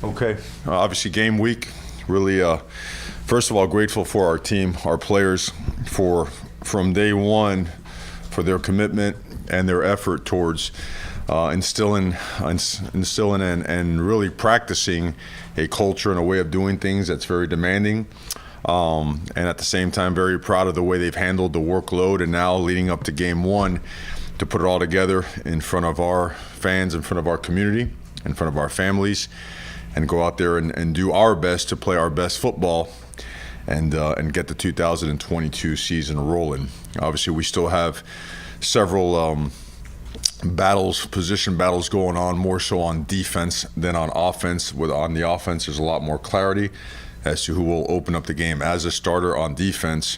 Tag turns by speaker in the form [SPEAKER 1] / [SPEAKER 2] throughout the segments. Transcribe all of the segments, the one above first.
[SPEAKER 1] Okay. Obviously, game week. Really, first of all, grateful for our team, our players, from day one, for their commitment and their effort towards instilling and really practicing a culture and a way of doing things that's very demanding. And at the same time, very proud of the way they've handled the workload, and now leading up to game one, to put it all together in front of our fans, in front of our community, in front of our families, and go out there and do our best to play our best football and get the 2022 season rolling. Obviously, we still have several position battles going on, more so on defense than on offense. On the offense, there's a lot more clarity as to who will open up the game. As a starter on defense,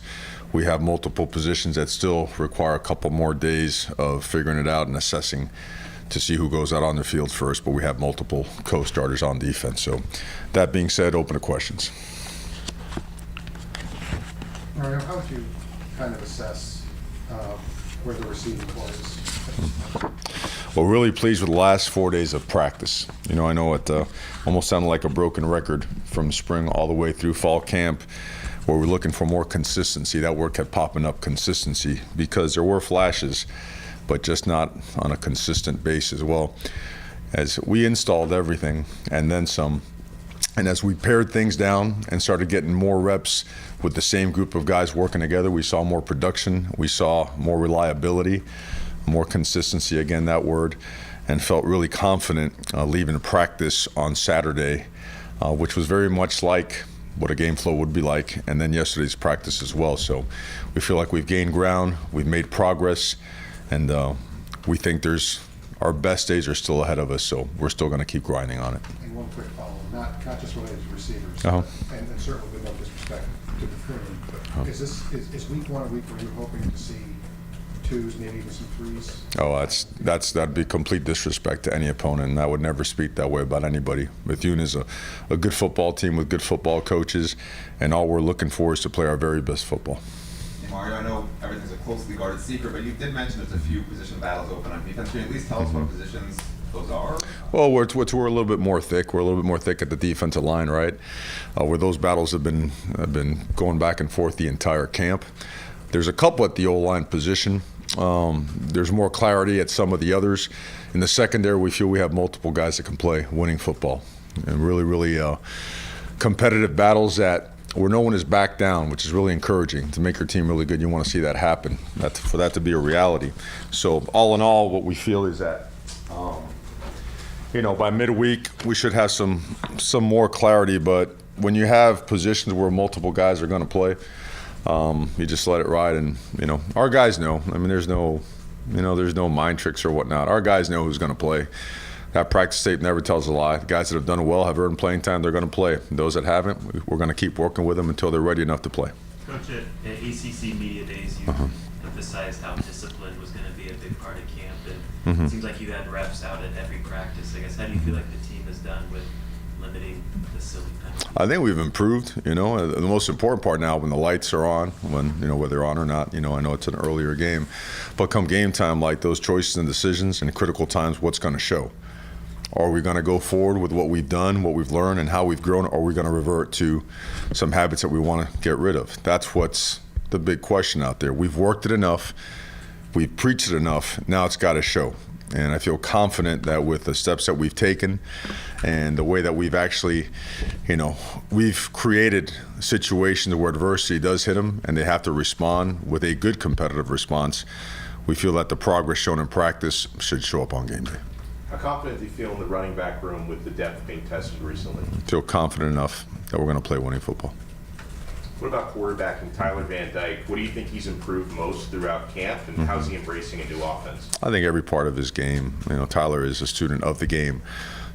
[SPEAKER 1] we have multiple positions that still require a couple more days of figuring it out and assessing to see who goes out on the field first, but we have multiple co-starters on defense. So that being said, open to questions.
[SPEAKER 2] Mario, how would you kind of assess where the receiving core is?
[SPEAKER 1] Well, really pleased with the last 4 days of practice. I know it almost sounded like a broken record from spring all the way through fall camp, where we're looking for more consistency. That word kept popping up, consistency, because there were flashes, but just not on a consistent basis. Well, as we installed everything and then some, and as we pared things down and started getting more reps with the same group of guys working together, we saw more production, we saw more reliability, more consistency, again, that word, and felt really confident leaving practice on Saturday, which was very much like what a game flow would be like, and then yesterday's practice as well. So we feel like we've gained ground, we've made progress, and we think our best days are still ahead of us, so we're still going to keep grinding on it.
[SPEAKER 2] And one quick follow-up, not just related to receivers,
[SPEAKER 1] Uh-huh.
[SPEAKER 2] and certainly with no disrespect to Bethune, but is week one a week where you're hoping to see twos, maybe even some threes?
[SPEAKER 1] Oh, that'd be complete disrespect to any opponent, and I would never speak that way about anybody. Bethune is a good football team with good football coaches, and all we're looking for is to play our very best football.
[SPEAKER 3] Mario, I know everything's a closely guarded secret, but you did mention there's a few position battles open on defense. Can you at least tell us what positions those are?
[SPEAKER 1] Well, we're a little bit more thick. We're a little bit more thick at the defensive line, right? Where those battles have been going back and forth the entire camp. There's a couple at the O-line position. There's more clarity at some of the others. In the secondary, we feel we have multiple guys that can play winning football, and really competitive battles where no one is back down, which is really encouraging. To make your team really good, you want to see that happen, for that to be a reality. So all in all, what we feel is that by midweek we should have some more clarity. But when you have positions where multiple guys are going to play, you just let it ride, and our guys know. I mean, there's no mind tricks or whatnot. Our guys know who's going to play. That practice tape never tells a lie. The guys that have done well, have earned playing time, they're going to play. Those that haven't, we're going to keep working with them until they're ready enough to play.
[SPEAKER 4] Coach, at ACC Media Days, you emphasized how discipline was going to be a big part of camp, and it seems like you had reps out at every practice. I guess, how do you feel like the team has done with limiting the silly penalties?
[SPEAKER 1] I think we've improved. The most important part now, when the lights are on, whether they're on or not. I know it's an earlier game, but come game time, like those choices and decisions in critical times, what's going to show? Are we going to go forward with what we've done, what we've learned, and how we've grown? Or are we going to revert to some habits that we want to get rid of? That's what's the big question out there. We've worked it enough. We've preached it enough. Now it's got to show. And I feel confident that with the steps that we've taken and the way that we've actually, we've created situations where adversity does hit them and they have to respond with a good competitive response. We feel that the progress shown in practice should show up on game day.
[SPEAKER 5] How confident do you feel in the running back room with the depth being tested recently?
[SPEAKER 1] I feel confident enough that we're going to play winning football.
[SPEAKER 5] What about quarterbacking Tyler Van Dyke? What do you think he's improved most throughout camp, and how's he embracing a new offense?
[SPEAKER 1] I think every part of his game. Tyler is a student of the game.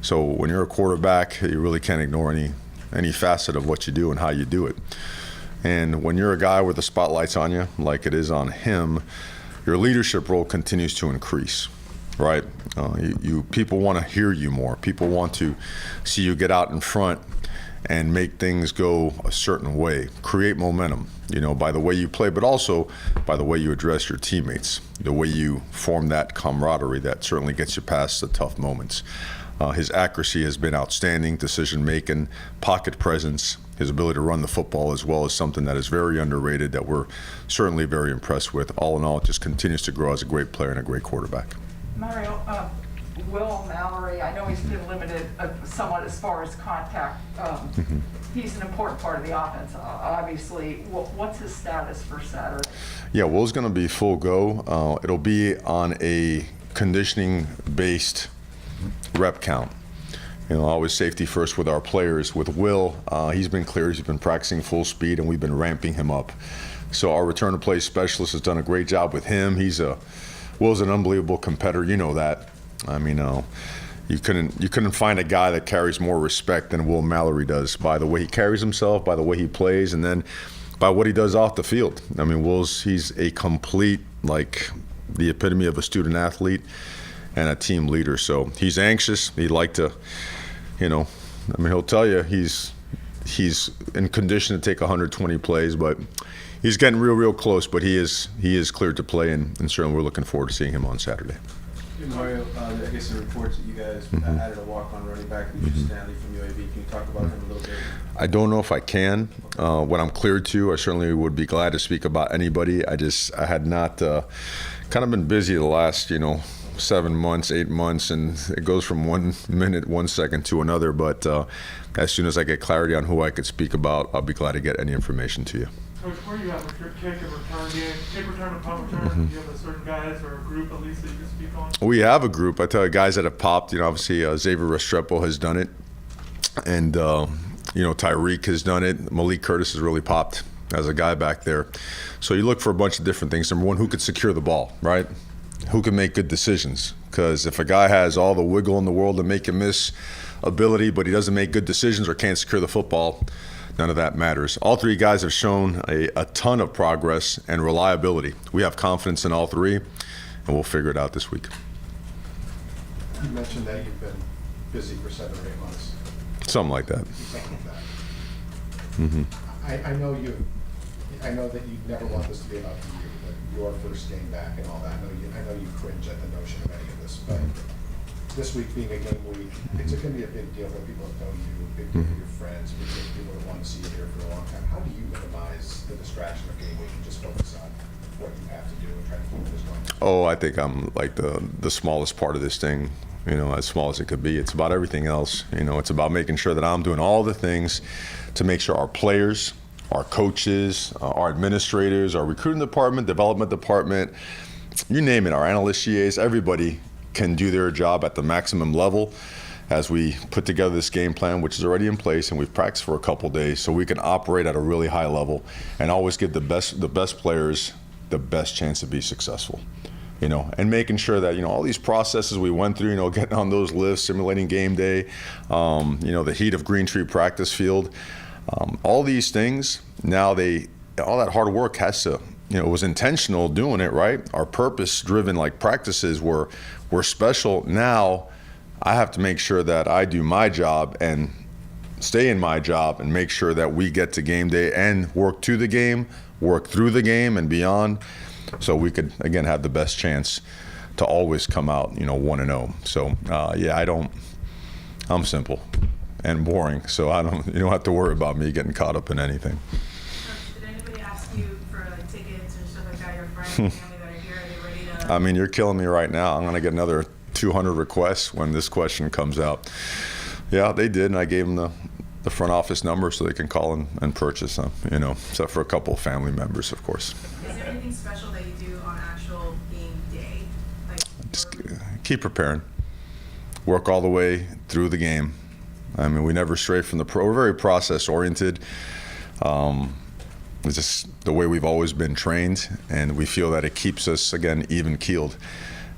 [SPEAKER 1] So when you're a quarterback, you really can't ignore any facet of what you do and how you do it. And when you're a guy with the spotlight's on you, like it is on him, your leadership role continues to increase. Right? People want to hear you more. People want to see you get out in front and make things go a certain way, create momentum, by the way you play, but also by the way you address your teammates, the way you form that camaraderie that certainly gets you past the tough moments. His accuracy has been outstanding, decision making, pocket presence, his ability to run the football as well is something that is very underrated that we're certainly very impressed with. All in all, it just continues to grow as a great player and a great quarterback.
[SPEAKER 6] Mario, Will Mallory, I know he's been limited somewhat as far as contact. He's an important part of the offense, obviously. What's his status for Saturday?
[SPEAKER 1] Yeah, Will's going to be full go. It'll be on a conditioning-based rep count. Always safety first with our players. With Will, he's been clear. He's been practicing full speed, and we've been ramping him up. So our return to play specialist has done a great job with him. Will's an unbelievable competitor. You know that. I mean, you couldn't find a guy that carries more respect than Will Mallory does by the way he carries himself, by the way he plays, and then by what he does off the field. I mean, he's a complete, like, the epitome of a student athlete and a team leader. So he's anxious. He'd like to, he'll tell you he's in condition to take 120 plays, but he's getting real close. But he is cleared to play, and certainly we're looking forward to seeing him on Saturday.
[SPEAKER 7] Hey Mario, I guess the reports that you guys added a walk-on running back, Lucius Stanley from UAB. Can you talk about him a little bit?
[SPEAKER 1] I don't know if I can. When I'm cleared to, I certainly would be glad to speak about anybody. I had not kind of been busy the last 7 months, 8 months, and it goes from 1 minute, 1 second to another. But as soon as I get clarity on who I could speak about, I'll be glad to get any information to you.
[SPEAKER 8] Coach, where are you at with your kick and return game? Kick return and punt return? Do you have a certain guys or a group at least that you can speak on?
[SPEAKER 1] We have a group. I tell you, guys that have popped. Obviously Xavier Restrepo has done it, and Tyreek has done it. Malik Curtis has really popped as a guy back there. So you look for a bunch of different things. Number one, who could secure the ball, right? Who can make good decisions? Because if a guy has all the wiggle in the world to make a miss ability, but he doesn't make good decisions or can't secure the football, none of that matters. All three guys have shown a ton of progress and reliability. We have confidence in all three, and we'll figure it out this week.
[SPEAKER 2] You mentioned that you've been busy for 7 or 8 months.
[SPEAKER 1] Something like that.
[SPEAKER 2] Something like that. I know that you never want this to be about you, but your first game back and all that. I know you cringe at the notion of any of this, but this week being a game week, it's going to be a big deal for people that know you, a big deal for your friends, big deal for people that want to see you here for a long time. How do you minimize the distraction of game week and just focus on what you have to do and try to keep this going?
[SPEAKER 1] Oh, I think I'm like the smallest part of this thing, as small as it could be. It's about everything else. It's about making sure that I'm doing all the things to make sure our players, our coaches, our administrators, our recruiting department, development department, you name it, our analyst GAs, everybody can do their job at the maximum level as we put together this game plan, which is already in place, and we've practiced for a couple days, so we can operate at a really high level and always give the best players the best chance to be successful. And making sure that all these processes we went through, getting on those lifts, simulating game day, the heat of Green Tree practice field, all these things. Now all that hard work has to. It was intentional doing it, right? Our purpose-driven practices were special. Now I have to make sure that I do my job and stay in my job and make sure that we get to game day and work to the game, work through the game and beyond, so we could, again, have the best chance to always come out, 1-0. So, I'm simple and boring, so you don't have to worry about me getting caught up in anything.
[SPEAKER 9] Did anybody ask you for tickets or stuff like that? Your friends, family that are here, are they ready to?
[SPEAKER 1] I mean, you're killing me right now. I'm going to get another 200 requests when this question comes out. Yeah, they did, and I gave them the front office number so they can call and purchase them, except for a couple of family members, of course.
[SPEAKER 9] Is there anything special that you do on actual game day?
[SPEAKER 1] Just keep preparing. Work all the way through the game. I mean, we never stray from we're very process-oriented. It's just the way we've always been trained, and we feel that it keeps us, again, even-keeled.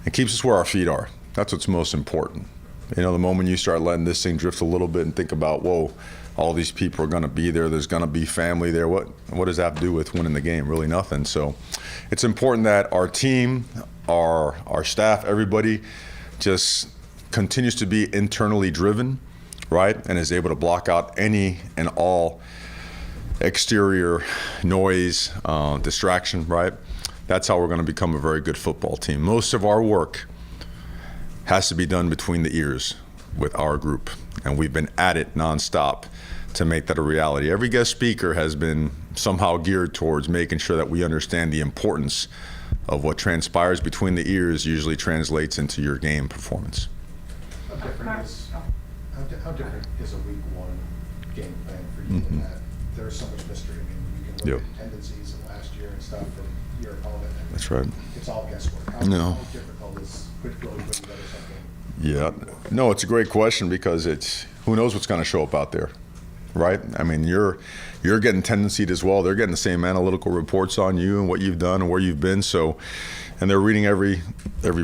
[SPEAKER 1] It keeps us where our feet are. That's what's most important. The moment you start letting this thing drift a little bit and think about, whoa, all these people are going to be there, there's going to be family there, what does that have to do with winning the game? Really nothing. So it's important that our team, our staff, everybody just continues to be internally driven, right, and is able to block out any and all exterior noise, distraction, right? That's how we're going to become a very good football team. Most of our work has to be done between the ears. with our group, and we've been at it nonstop to make that a reality. Every guest speaker has been somehow geared towards making sure that we understand the importance of what transpires between the ears usually translates into your game performance.
[SPEAKER 2] How different is, how different is a week one game plan for you in that there's so much mystery? I mean, you can look
[SPEAKER 1] Yep.
[SPEAKER 2] at tendencies of last year and stuff from your opponent. And
[SPEAKER 1] That's right.
[SPEAKER 2] It's all guesswork.
[SPEAKER 1] No.
[SPEAKER 2] How difficult is really putting together something?
[SPEAKER 1] Yeah, no, it's a great question because it's who knows what's going to show up out there, right? I mean, you're getting tendencies as well. They're getting the same analytical reports on you and what you've done and where you've been. So, and they're reading every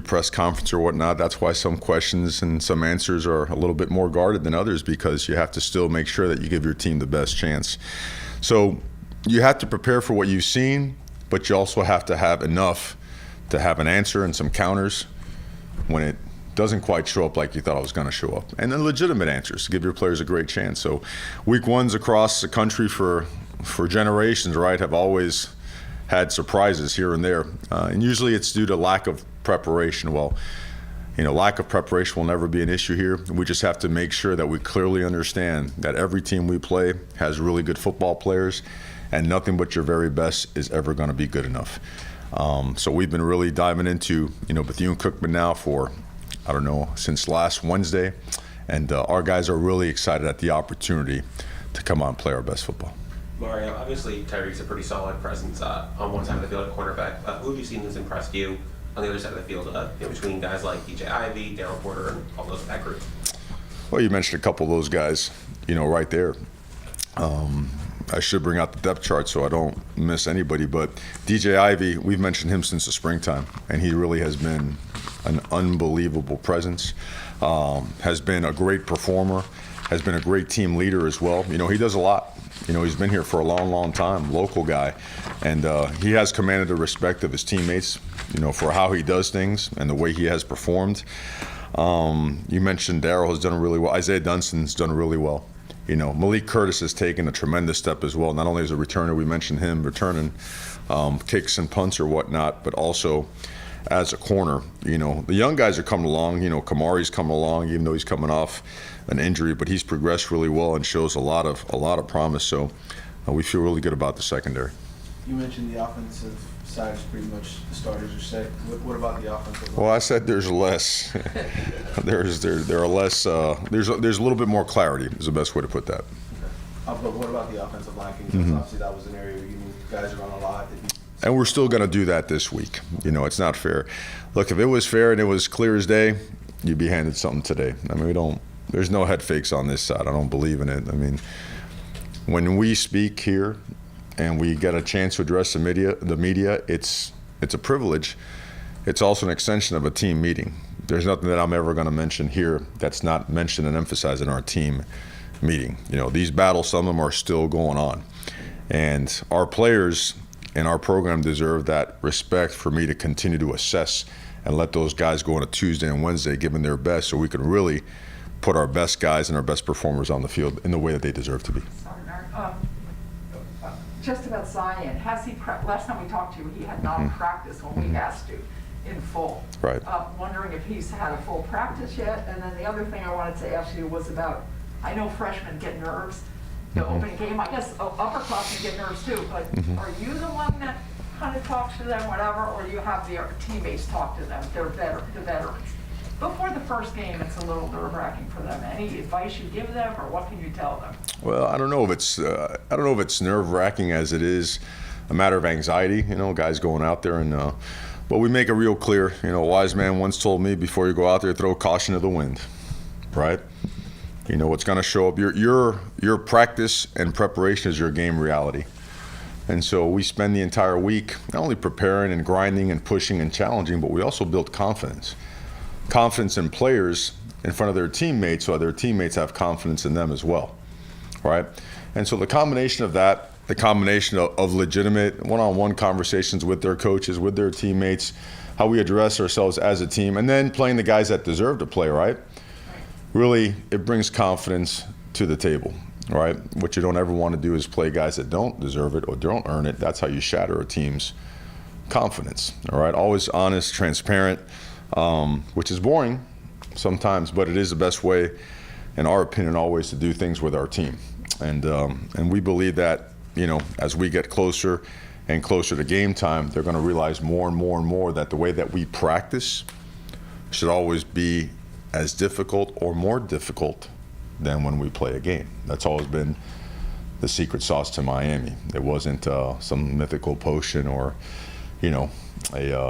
[SPEAKER 1] press conference or whatnot. That's why some questions and some answers are a little bit more guarded than others, because you have to still make sure that you give your team the best chance. So you have to prepare for what you've seen, but you also have to have enough to have an answer and some counters when it doesn't quite show up like you thought it was going to show up. And then legitimate answers to give your players a great chance. So week ones across the country for generations, right, have always had surprises here and there. And usually it's due to lack of preparation. Well, lack of preparation will never be an issue here. We just have to make sure that we clearly understand that every team we play has really good football players, and nothing but your very best is ever going to be good enough. So we've been really diving into, Bethune Cookman now for, I don't know, since last Wednesday. And our guys are really excited at the opportunity to come out and play our best football.
[SPEAKER 10] Mario, obviously Tyreek's a pretty solid presence on one side of the field at cornerback. Who have you seen that's impressed you on the other side of the field, between guys like DJ Ivey, Darryl Porter, and all that group?
[SPEAKER 1] Well, you mentioned a couple of those guys, right there. I should bring out the depth chart so I don't miss anybody, but DJ Ivey, we've mentioned him since the springtime, and he really has been an unbelievable presence, has been a great performer, has been a great team leader as well. He does a lot. He's been here for a long, long time, local guy, and he has commanded the respect of his teammates, for how he does things and the way he has performed. You mentioned Darryl has done really well. Isaiah Dunston's done really well. Malik Curtis has taken a tremendous step as well, not only as a returner, we mentioned him returning kicks and punts or whatnot, but also as a corner. The young guys are coming along. Kamari's coming along, even though he's coming off an injury, but he's progressed really well and shows a lot of promise. So we feel really good about the secondary.
[SPEAKER 7] You mentioned the offensive side is pretty much the starters are set. What about the offensive line?
[SPEAKER 1] Well, I said there's less. there are less. There's a little bit more clarity is the best way to put that.
[SPEAKER 7] Okay. But what about the offensive line? Because obviously that was an area where you moved guys around a lot.
[SPEAKER 1] And we're still going to do that this week. It's not fair. Look, if it was fair and it was clear as day, you'd be handed something today. I mean, there's no head fakes on this side. I don't believe in it. I mean, when we speak here and we get a chance to address the media, it's a privilege. It's also an extension of a team meeting. There's nothing that I'm ever going to mention here that's not mentioned and emphasized in our team meeting. These battles, some of them are still going on. And our players and our program deserve that respect for me to continue to assess and let those guys go on a Tuesday and Wednesday giving their best, so we can really put our best guys and our best performers on the field in the way that they deserve to be.
[SPEAKER 6] Sorry, Mark. Just about Zion, has he last time we talked to you, he had not practiced when we asked you in full.
[SPEAKER 1] Right.
[SPEAKER 6] Wondering if he's had a full practice yet. And then the other thing I wanted to ask you was about, I know freshmen get nerves. The opening game, I guess upperclassmen get nerves too, but are you the one that kind of talks to them, whatever, or do you have their teammates talk to them, the veterans? Before the first game, it's a little nerve-wracking for them. Any advice you give them, or what can you tell them?
[SPEAKER 1] Well, I don't know if it's nerve-wracking as it is a matter of anxiety. Guys going out there and, but we make it real clear. A wise man once told me, before you go out there, throw caution to the wind, right? What's going to show up. Your practice and preparation is your game reality. And so we spend the entire week not only preparing and grinding and pushing and challenging, but we also build confidence. Confidence in players in front of their teammates, so their teammates have confidence in them as well, right? And so the combination of that, the combination of legitimate one-on-one conversations with their coaches, with their teammates, how we address ourselves as a team, and then playing the guys that deserve to play, right? Really, it brings confidence to the table, right? What you don't ever want to do is play guys that don't deserve it or don't earn it. That's how you shatter a team's confidence, all right? Always honest, transparent, which is boring sometimes, but it is the best way, in our opinion, always to do things with our team. And we believe that, as we get closer and closer to game time, they're going to realize more and more and more that the way that we practice should always be as difficult or more difficult than when we play a game. That's always been the secret sauce to Miami. It wasn't some mythical potion or, a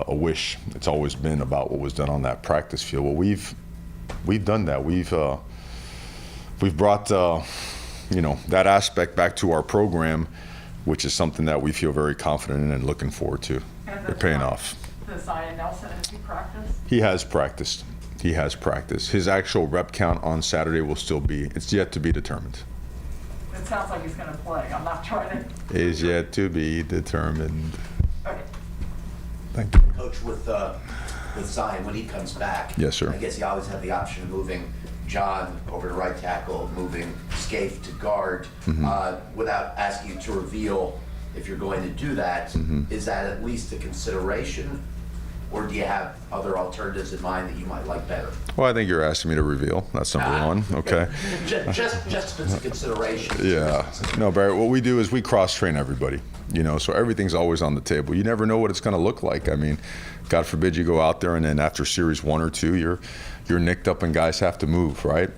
[SPEAKER 1] wish. It's always been about what was done on that practice field. Well, we've done that. We've brought that aspect back to our program, which is something that we feel very confident in and looking forward to. They're paying off.
[SPEAKER 6] The Zion Nelson, has he practiced?
[SPEAKER 1] He has practiced. He has practiced. His actual rep count on Saturday will still be, it's yet to be determined.
[SPEAKER 6] It sounds like he's going to play. I'm not trying to.
[SPEAKER 1] Is yet to be determined.
[SPEAKER 6] Okay.
[SPEAKER 1] Thank you.
[SPEAKER 11] Coach, with Zion, when he comes back.
[SPEAKER 1] Yes, sir.
[SPEAKER 11] I guess you always have the option of moving John over to right tackle, moving Scaife to guard. Without asking you to reveal if you're going to do that, is that at least a consideration? Or do you have other alternatives in mind that you might like better?
[SPEAKER 1] Well, I think you're asking me to reveal. That's number one. Okay.
[SPEAKER 11] Just if it's a consideration.
[SPEAKER 1] Yeah. No, Barry, what we do is we cross-train everybody, so everything's always on the table. You never know what it's going to look like. I mean, God forbid you go out there and then after series 1 or 2, you're nicked up and guys have to move, right?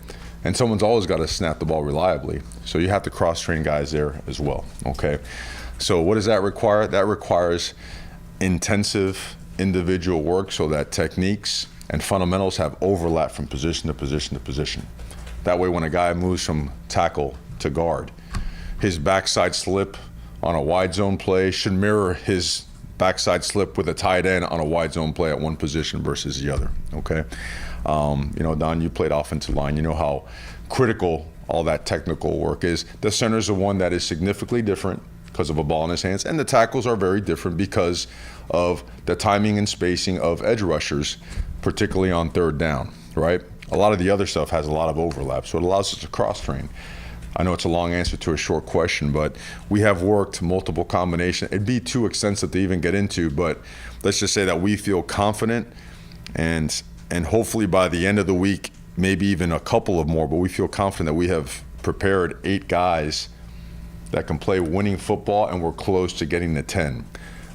[SPEAKER 1] And someone's always got to snap the ball reliably. So you have to cross-train guys there as well, okay? So what does that require? That requires intensive individual work so that techniques and fundamentals have overlap from position to position to position. That way when a guy moves from tackle to guard, his backside slip on a wide zone play should mirror his backside slip with a tight end on a wide zone play at one position versus the other, okay? Don, you played offensive line. You know how critical all that technical work is. The center's the one that is significantly different because of a ball in his hands, and the tackles are very different because of the timing and spacing of edge rushers, particularly on third down, right? A lot of the other stuff has a lot of overlap, so it allows us to cross-train. I know it's a long answer to a short question, but we have worked multiple combinations. It'd be too extensive to even get into, but let's just say that we feel confident, and hopefully by the end of the week, maybe even a couple of more, but we feel confident that we have prepared 8 guys that can play winning football, and we're close to getting to 10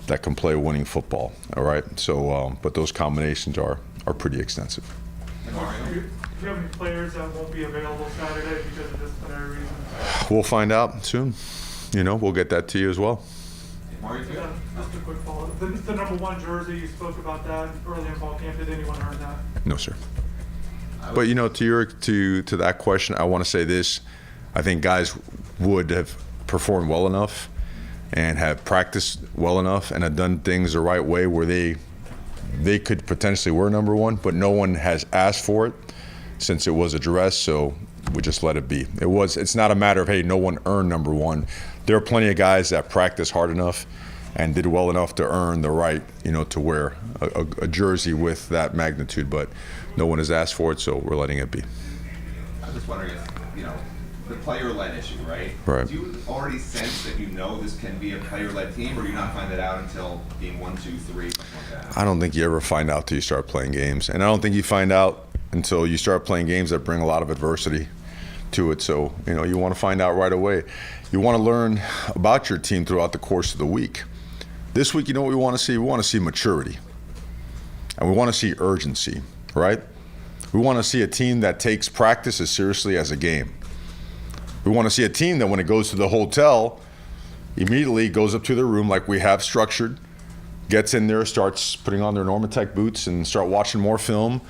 [SPEAKER 1] that can play winning football, all right? So, but those combinations are pretty extensive.
[SPEAKER 8] Do you have any players that won't be available Saturday because of disciplinary reasons?
[SPEAKER 1] We'll find out soon. We'll get that to you as well.
[SPEAKER 3] Mario,
[SPEAKER 8] Yeah, just a quick follow-up. The number 1 jersey, you spoke about that early in fall camp. Did anyone earn that?
[SPEAKER 1] No, sir. But to that question, I want to say this. I think guys would have performed well enough and have practiced well enough and have done things the right way where they could potentially wear number 1, but no one has asked for it since it was addressed, so we just let it be. It's not a matter of, hey, no one earned number 1. There are plenty of guys that practiced hard enough and did well enough to earn the right, to wear a jersey with that magnitude, but no one has asked for it, so we're letting it be.
[SPEAKER 3] I was just wondering if, the player-led issue, right?
[SPEAKER 1] Right.
[SPEAKER 3] Do you already sense that this can be a player-led team, or do you not find that out until game 1, 2, 3, something like that?
[SPEAKER 1] I don't think you ever find out till you start playing games, and I don't think you find out until you start playing games that bring a lot of adversity to it. So, you want to find out right away. You want to learn about your team throughout the course of the week. This week, what we want to see? We want to see maturity, and we want to see urgency, right? We want to see a team that takes practice as seriously as a game. We want to see a team that when it goes to the hotel, immediately goes up to their room like we have structured, gets in there, starts putting on their Normatec boots and start watching more film,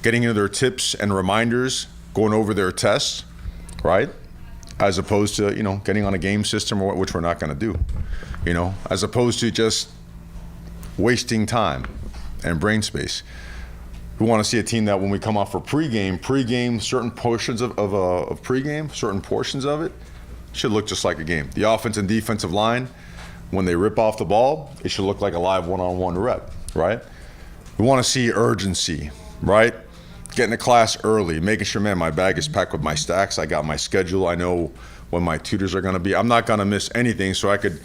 [SPEAKER 1] getting into their tips and reminders, going over their tests, right? As opposed to, getting on a game system, which we're not going to do, as opposed to just wasting time and brain space. We want to see a team that when we come off for pregame, certain portions of pregame, certain portions of it should look just like a game. The offense and defensive line, when they rip off the ball, it should look like a live one-on-one rep, right? We want to see urgency, right? Getting to class early, making sure, man, my bag is packed with my stacks. I got my schedule. I know when my tutors are going to be. I'm not going to miss anything, so I could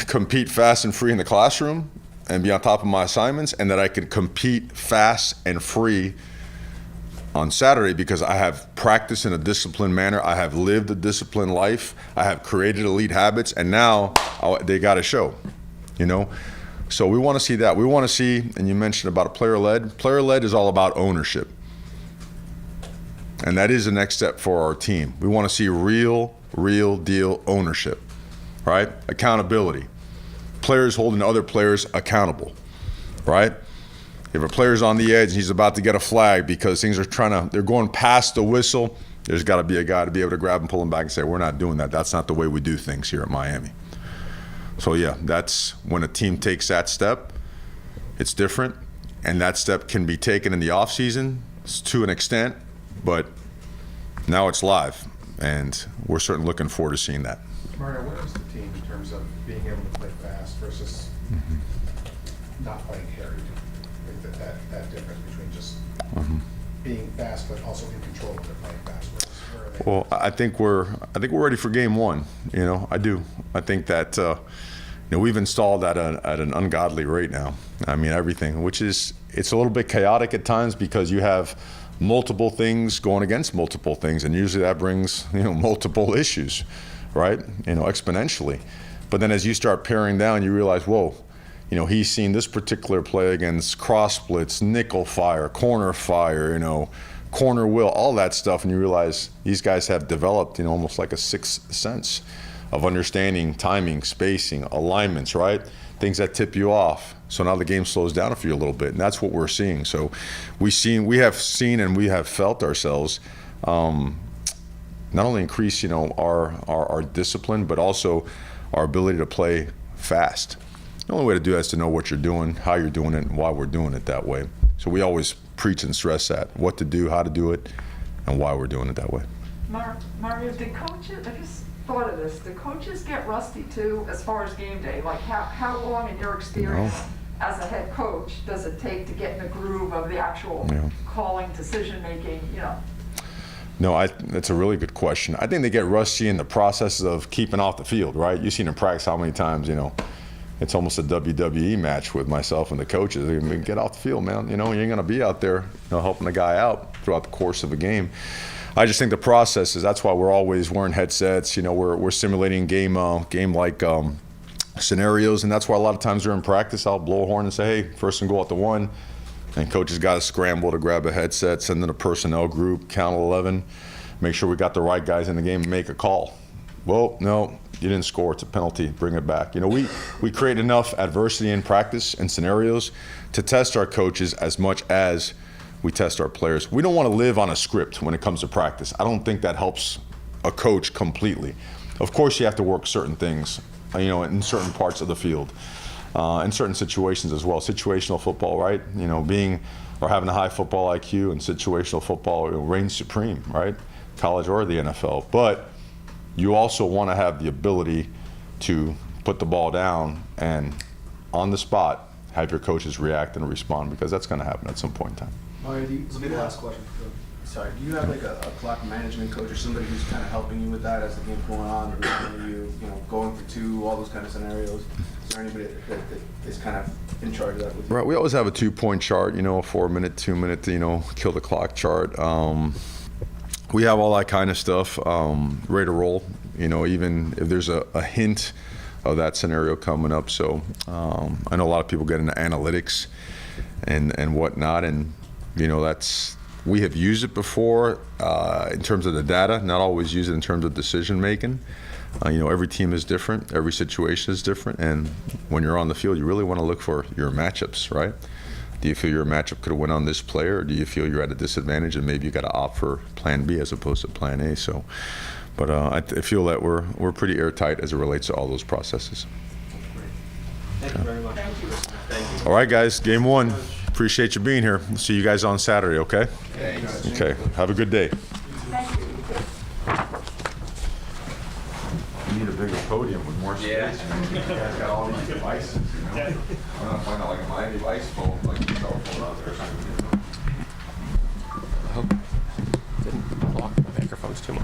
[SPEAKER 1] compete fast and free in the classroom and be on top of my assignments, and that I can compete fast and free on Saturday, because I have practiced in a disciplined manner, I have lived a disciplined life, I have created elite habits, and now they got to show, you know? So we want to see that. We want to see, and you mentioned about a player-led. Player-led is all about ownership. And that is the next step for our team. We want to see real deal ownership, right? Accountability. Players holding other players accountable, right? If a player's on the edge and he's about to get a flag because things are they're going past the whistle, there's got to be a guy to be able to grab and pull him back and say, we're not doing that. That's not the way we do things here at Miami. So yeah, that's when a team takes that step, it's different. And that step can be taken in the off season to an extent, but now it's live. And we're certainly looking forward to seeing that.
[SPEAKER 2] Mario, what is the team in terms of being able to play fast versus not playing carried? That difference between just being fast but also in control of their playing fast. Where are they?
[SPEAKER 1] Well, I think we're ready for game one. You know, I do. I think that we've installed at an ungodly rate now. I mean, everything, which is it's a little bit chaotic at times because you have multiple things going against multiple things, and usually that brings multiple issues, right? Exponentially. But then as you start paring down, you realize, whoa. He's seen this particular play against cross splits, nickel fire, corner fire, corner will, all that stuff. And you realize these guys have developed, almost like a sixth sense of understanding timing, spacing, alignments, right? Things that tip you off. So now the game slows down for you a little bit. And that's what we're seeing. So we have seen and we have felt ourselves not only increase, our discipline, but also our ability to play fast. The only way to do that is to know what you're doing, how you're doing it, and why we're doing it that way. So we always preach and stress that, what to do, how to do it, and why we're doing it that way.
[SPEAKER 6] Mario, did coaches, I just thought of this, do coaches get rusty too as far as game day? Like how long in your experience as a head coach does it take to get in the groove of the actual calling, decision making,
[SPEAKER 1] No, that's a really good question. I think they get rusty in the process of keeping off the field, right? You've seen them practice how many times, it's almost a WWE match with myself and the coaches. I mean, get off the field, man. You ain't going to be out there helping the guy out throughout the course of a game. I just think the process is that's why we're always wearing headsets. We're simulating game-like scenarios, and that's why a lot of times during practice I'll blow a horn and say, hey, first and goal at the 1, and coach has got to scramble to grab a headset, send in a personnel group, count 11, make sure we got the right guys in the game and make a call. Well, no, you didn't score. It's a penalty. Bring it back. We create enough adversity in practice and scenarios to test our coaches as much as we test our players. We don't want to live on a script when it comes to practice. I don't think that helps a coach completely. Of course, you have to work certain things, in certain parts of the field, in certain situations as well. Situational football, right? Having a high football IQ and situational football reigns supreme, right? College or the NFL. But you also want to have the ability to put the ball down and on the spot have your coaches react and respond, because that's going to happen at some point in time.
[SPEAKER 7] Mario, this will be the last question. Sorry, do you have like a clock management coach or somebody who's kind of helping you with that as the game's going on, or you going for two, all those kind of scenarios? Is there anybody that is kind of in charge of that with you?
[SPEAKER 1] Right, we always have a 2-point chart, a 4-minute, 2-minute, kill the clock chart. We have all that kind of stuff ready to roll, even if there's a hint of that scenario coming up. So I know a lot of people get into analytics and whatnot, and we have used it before in terms of the data, not always use it in terms of decision making. Every team is different, every situation is different, and when you're on the field, you really want to look for your matchups, right? Do you feel your matchup could have went on this player, or do you feel you're at a disadvantage and maybe you got to opt for plan B as opposed to plan A? So, but I feel that we're pretty airtight as it relates to all those processes.
[SPEAKER 7] Thank you very much.
[SPEAKER 6] Thank you.
[SPEAKER 1] All right, guys, game 1. Appreciate you being here. We'll see you guys on Saturday, okay?
[SPEAKER 3] Thanks.
[SPEAKER 1] Okay, have a good day.
[SPEAKER 6] Thank you.
[SPEAKER 1] You need a bigger podium with more space.
[SPEAKER 3] Yeah.
[SPEAKER 1] You guys got all these devices,
[SPEAKER 3] I'm gonna find out like my device phone, like a cell phone out there or something.
[SPEAKER 10] I hope it didn't block my microphones too much.